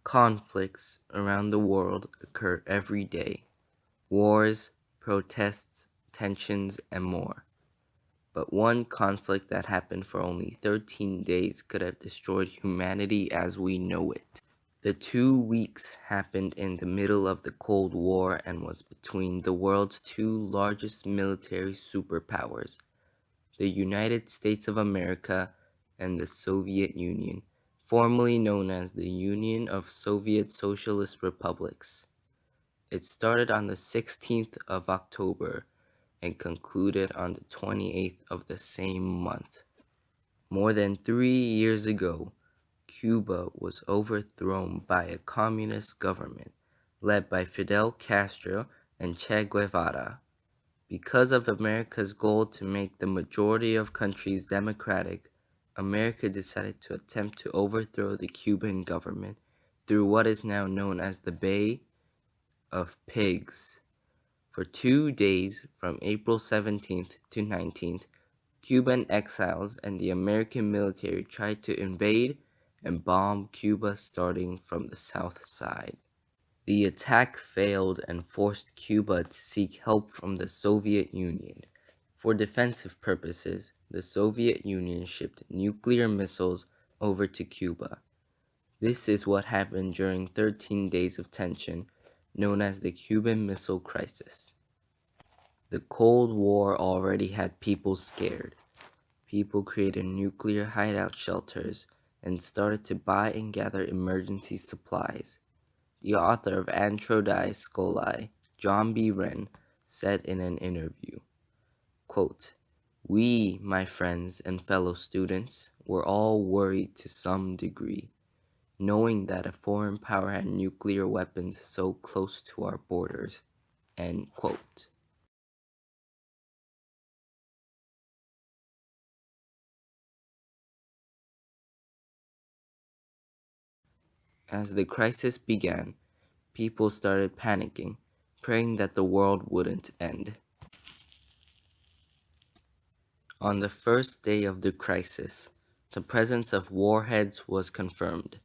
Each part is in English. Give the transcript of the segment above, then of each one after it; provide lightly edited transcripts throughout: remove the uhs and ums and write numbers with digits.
Conflicts around the world occur every day. Wars, protests, tensions, and more. But one conflict that happened for only 13 days could have destroyed humanity as we know it. The 2 weeks happened in the middle of the Cold War and was between the world's two largest military superpowers, the United States of America and the Soviet Union, formerly known as the Union of Soviet Socialist Republics. It started on the 16th of October and concluded on the 28th of the same month. More than 3 years ago, Cuba was overthrown by a communist government led by Fidel Castro and Che Guevara. Because of America's goal to make the majority of countries democratic, America decided to attempt to overthrow the Cuban government through what is now known as the Bay of Pigs. For 2 days, from April 17th to 19th, Cuban exiles and the American military tried to invade and bomb Cuba starting from the south side. The attack failed and forced Cuba to seek help from the Soviet Union. For defensive purposes, the Soviet Union shipped nuclear missiles over to Cuba. This is what happened during 13 days of tension, known as the Cuban Missile Crisis. The Cold War already had people scared. People created nuclear hideout shelters and started to buy and gather emergency supplies. The author of Antrodae Scholae, John B. Wren, said in an interview, quote, "We, my friends and fellow students, were all worried to some degree, knowing that a foreign power had nuclear weapons so close to our borders." End quote. As the crisis began, people started panicking, praying that the world wouldn't end. On the first day of the crisis, the presence of warheads was confirmed.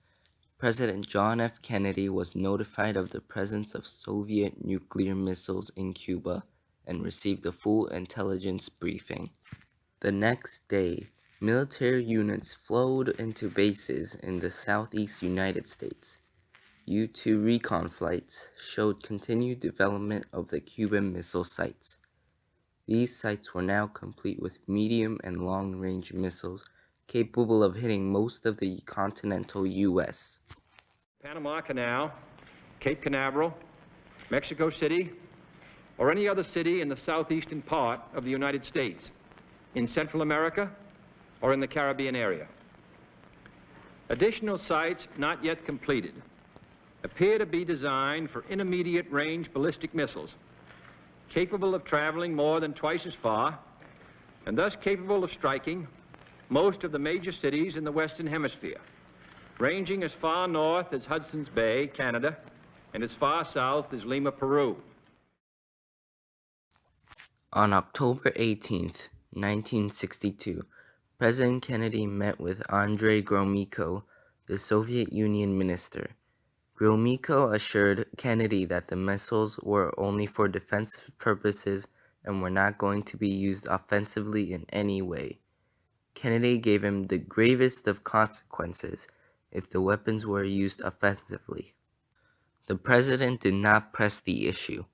President John F. Kennedy was notified of the presence of Soviet nuclear missiles in Cuba and received a full intelligence briefing. The next day, military units flowed into bases in the southeast United States. U-2 recon flights showed continued development of the Cuban missile sites. These sites were now complete with medium and long-range missiles capable of hitting most of the continental U.S. Panama Canal, Cape Canaveral, Mexico City, or any other city in the southeastern part of the United States, in Central America, or in the Caribbean area. Additional sites not yet completed appear to be designed for intermediate range ballistic missiles, capable of traveling more than twice as far, and thus capable of striking most of the major cities in the Western Hemisphere, ranging as far north as Hudson's Bay, Canada, and as far south as Lima, Peru. On October 18th, 1962, President Kennedy met with Andrei Gromyko, the Soviet Union minister. Gromyko assured Kennedy that the missiles were only for defensive purposes and were not going to be used offensively in any way. Kennedy gave him the gravest of consequences if the weapons were used offensively. The president did not press the issue.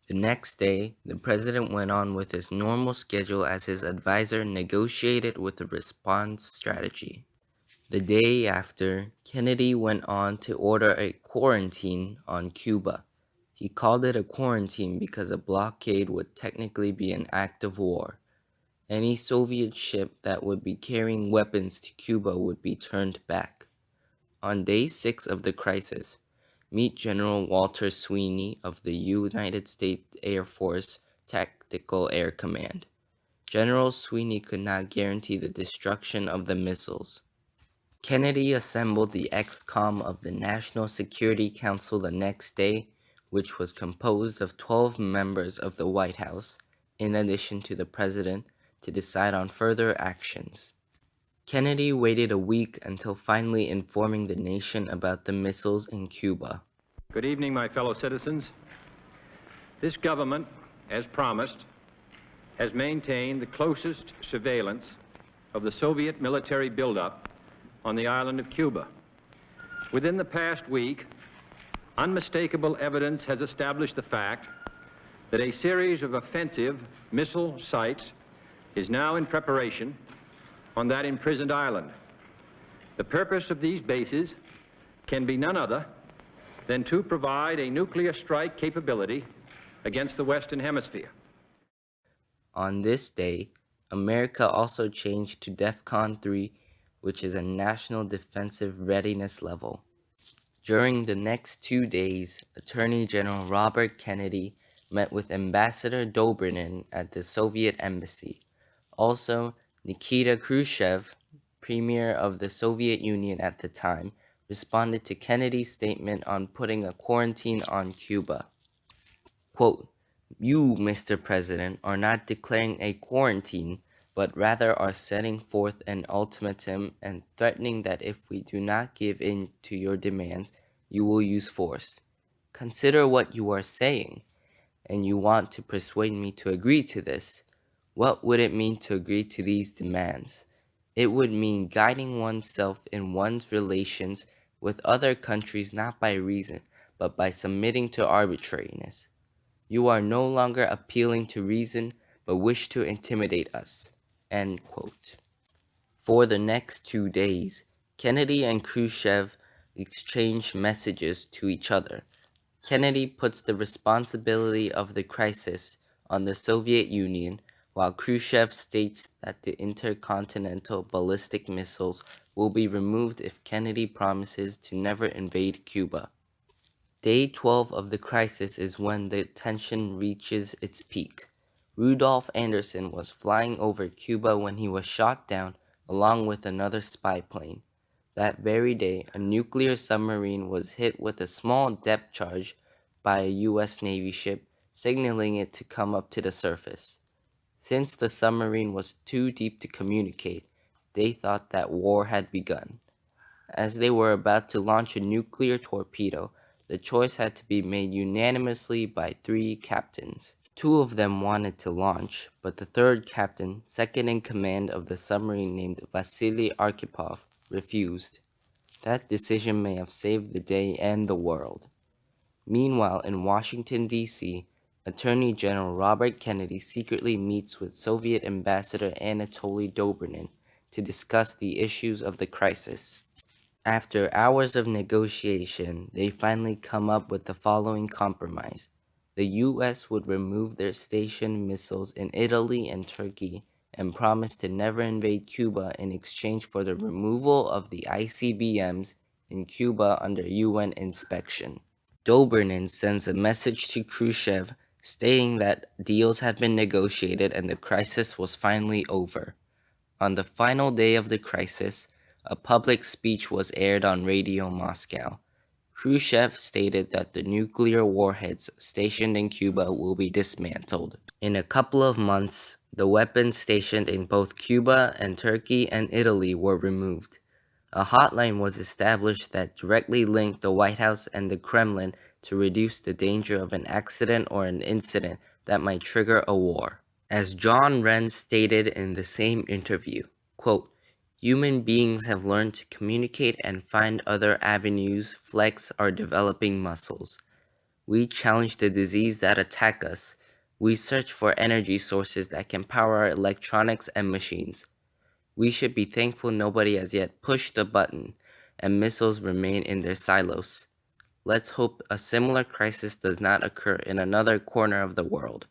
The next day, the president went on with his normal schedule as his advisor negotiated with the response strategy. The day after, Kennedy went on to order a quarantine on Cuba. He called it a quarantine because a blockade would technically be an act of war. Any Soviet ship that would be carrying weapons to Cuba would be turned back. On day 6 of the crisis, meet General Walter Sweeney of the United States Air Force Tactical Air Command. General Sweeney could not guarantee the destruction of the missiles. Kennedy assembled the ExComm of the National Security Council the next day, which was composed of 12 members of the White House, in addition to the President, to decide on further actions. Kennedy waited a week until finally informing the nation about the missiles in Cuba. Good evening, my fellow citizens. This government, as promised, has maintained the closest surveillance of the Soviet military buildup on the island of Cuba. Within the past week, unmistakable evidence has established the fact that a series of offensive missile sites is now in preparation on that imprisoned island. The purpose of these bases can be none other than to provide a nuclear strike capability against the Western Hemisphere. On this day, America also changed to DEFCON 3, which is a national defensive readiness level. During the next 2 days, Attorney General Robert Kennedy met with Ambassador Dobrynin at the Soviet embassy. Also, Nikita Khrushchev, premier of the Soviet Union at the time, responded to Kennedy's statement on putting a quarantine on Cuba. Quote, "You, Mr. President, are not declaring a quarantine, but rather are setting forth an ultimatum and threatening that if we do not give in to your demands, you will use force. Consider what you are saying, and you want to persuade me to agree to this. What would it mean to agree to these demands? It would mean guiding oneself in one's relations with other countries not by reason, but by submitting to arbitrariness. You are no longer appealing to reason, but wish to intimidate us." End quote. For the next 2 days, Kennedy and Khrushchev exchanged messages to each other. Kennedy puts the responsibility of the crisis on the Soviet Union, while Khrushchev states that the intercontinental ballistic missiles will be removed if Kennedy promises to never invade Cuba. Day 12 of the crisis is when the tension reaches its peak. Rudolph Anderson was flying over Cuba when he was shot down along with another spy plane. That very day, a nuclear submarine was hit with a small depth charge by a U.S. Navy ship, signaling it to come up to the surface. Since the submarine was too deep to communicate, they thought that war had begun. As they were about to launch a nuclear torpedo, the choice had to be made unanimously by 3 captains. 2 of them wanted to launch, but the third captain, second in command of the submarine named Vasily Arkhipov, refused. That decision may have saved the day and the world. Meanwhile, in Washington, D.C., Attorney General Robert Kennedy secretly meets with Soviet Ambassador Anatoly Dobrynin to discuss the issues of the crisis. After hours of negotiation, they finally come up with the following compromise. The U.S. would remove their stationed missiles in Italy and Turkey and promise to never invade Cuba in exchange for the removal of the ICBMs in Cuba under UN inspection. Dobrynin sends a message to Khrushchev stating that deals had been negotiated and the crisis was finally over. On the final day of the crisis, a public speech was aired on Radio Moscow. Khrushchev stated that the nuclear warheads stationed in Cuba will be dismantled. In a couple of months, the weapons stationed in both Cuba and Turkey and Italy were removed. A hotline was established that directly linked the White House and the Kremlin to reduce the danger of an accident or an incident that might trigger a war. As John Wren stated in the same interview, quote, "Human beings have learned to communicate and find other avenues, flex our developing muscles. We challenge the disease that attack us. We search for energy sources that can power our electronics and machines. We should be thankful nobody has yet pushed the button and missiles remain in their silos. Let's hope a similar crisis does not occur in another corner of the world."